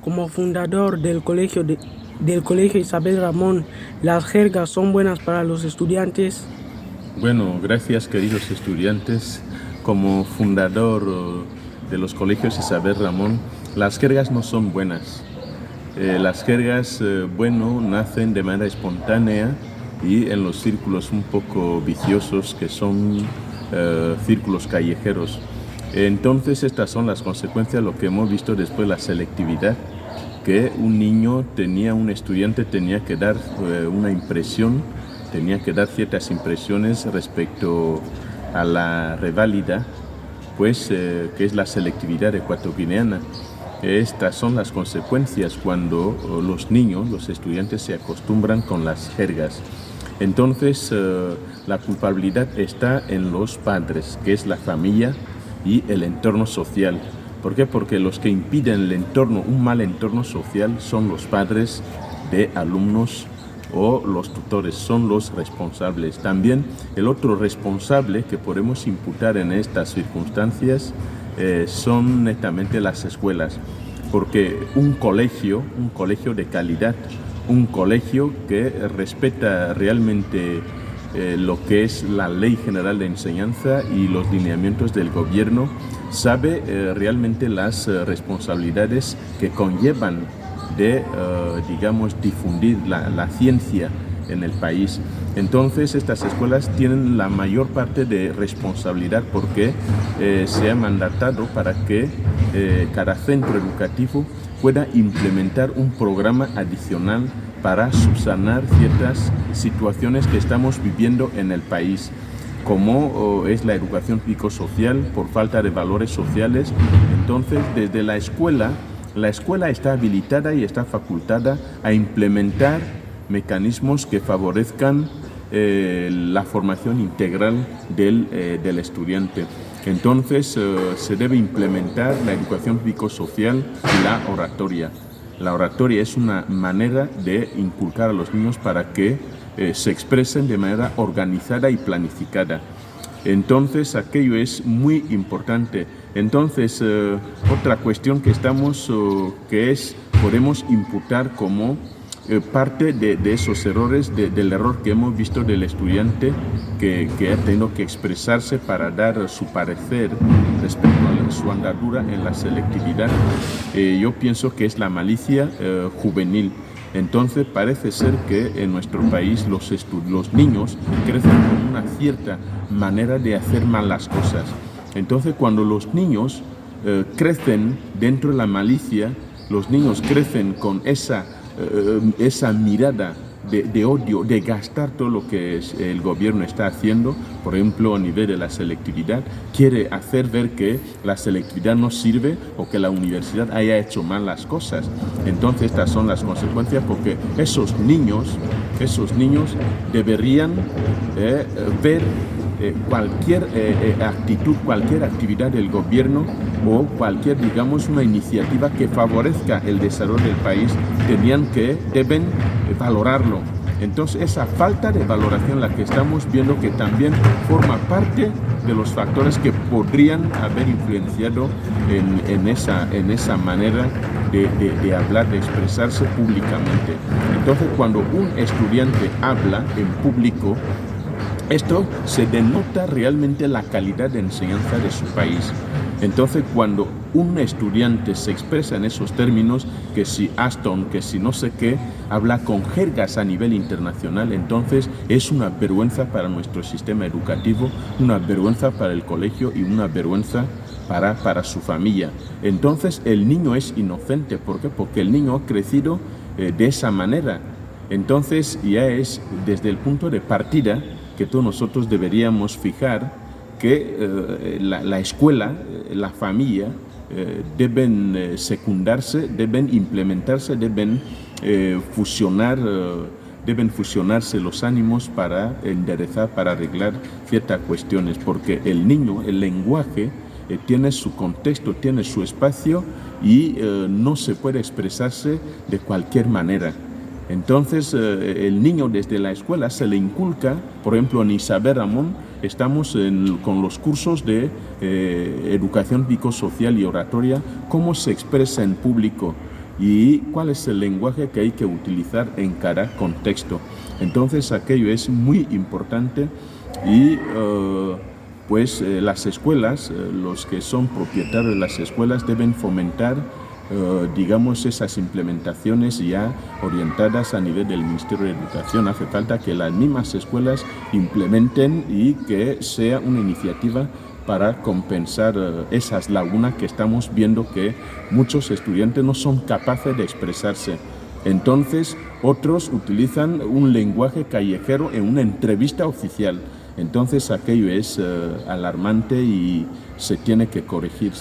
Como fundador del Colegio Isabel Ramón, ¿las jergas son buenas para los estudiantes? Bueno, gracias queridos estudiantes. Como fundador de los colegios Isabel Ramón, las jergas no son buenas. Las jergas, nacen de manera espontánea y en los círculos un poco viciosos que son círculos callejeros. Entonces estas son las consecuencias, lo que hemos visto después, la selectividad, que un estudiante tenía que dar una impresión, tenía que dar ciertas impresiones respecto a la reválida, que es la selectividad ecuatoguineana. Estas son las consecuencias cuando los estudiantes se acostumbran con las jergas. Entonces, la culpabilidad está en los padres, que es la familia y el entorno social. ¿Por qué? Porque los que impiden un mal entorno social son los padres de alumnos o los tutores, son los responsables. También el otro responsable que podemos imputar en estas circunstancias son netamente las escuelas, porque un colegio de calidad, un colegio que respeta realmente lo que es la Ley General de Enseñanza y los lineamientos del gobierno, sabe realmente las responsabilidades que conllevan de, difundir la ciencia en el país. Entonces, estas escuelas tienen la mayor parte de responsabilidad porque se ha mandatado para que cada centro educativo pueda implementar un programa adicional para subsanar ciertas situaciones que estamos viviendo en el país, como es la educación psicosocial por falta de valores sociales. Entonces, desde la escuela está habilitada y está facultada a implementar mecanismos que favorezcan la formación integral del estudiante. Entonces, se debe implementar la educación psicosocial y la oratoria. La oratoria es una manera de inculcar a los niños para que se expresen de manera organizada y planificada. Entonces, aquello es muy importante. Entonces, otra cuestión que podemos imputar como parte de esos errores, del error que hemos visto del estudiante que ha tenido que expresarse para dar su parecer respecto a su andadura en la selectividad. Yo pienso que es la malicia juvenil. Entonces parece ser que en nuestro país los niños crecen con una cierta manera de hacer mal las cosas. Entonces, cuando los niños crecen dentro de la malicia, los niños crecen con esa mirada de odio, de gastar todo lo que el gobierno está haciendo, por ejemplo, a nivel de la selectividad, quiere hacer ver que la selectividad no sirve o que la universidad haya hecho mal las cosas. Entonces, estas son las consecuencias, porque esos niños deberían ver cualquier actividad del gobierno o cualquier, una iniciativa que favorezca el desarrollo del país, deben valorarlo. Entonces, esa falta de valoración, la que estamos viendo, que también forma parte de los factores que podrían haber influenciado en esa manera de hablar, de expresarse públicamente. Entonces, cuando un estudiante habla en público, esto se denota realmente la calidad de enseñanza de su país. Entonces, cuando un estudiante se expresa en esos términos, que si Aston, que si no sé qué, habla con jergas a nivel internacional, entonces es una vergüenza para nuestro sistema educativo, una vergüenza para el colegio y una vergüenza para su familia. Entonces, el niño es inocente. ¿Por qué? Porque el niño ha crecido de esa manera. Entonces, ya es desde el punto de partida que todos nosotros deberíamos fijar que la escuela, la familia, deben secundarse, deben implementarse, deben fusionarse los ánimos para enderezar, para arreglar ciertas cuestiones, porque el niño, el lenguaje, tiene su contexto, tiene su espacio y no se puede expresarse de cualquier manera. Entonces, el niño desde la escuela se le inculca, por ejemplo, en Isabel Ramón estamos con los cursos de educación psicosocial y oratoria, cómo se expresa en público, y cuál es el lenguaje que hay que utilizar en cada contexto. Entonces aquello es muy importante y pues las escuelas, los que son propietarios de las escuelas deben fomentar digamos esas implementaciones ya orientadas a nivel del Ministerio de Educación. Hace falta que las mismas escuelas implementen y que sea una iniciativa para compensar esas lagunas que estamos viendo que muchos estudiantes no son capaces de expresarse. Entonces, otros utilizan un lenguaje callejero en una entrevista oficial. Entonces, aquello es alarmante y se tiene que corregir.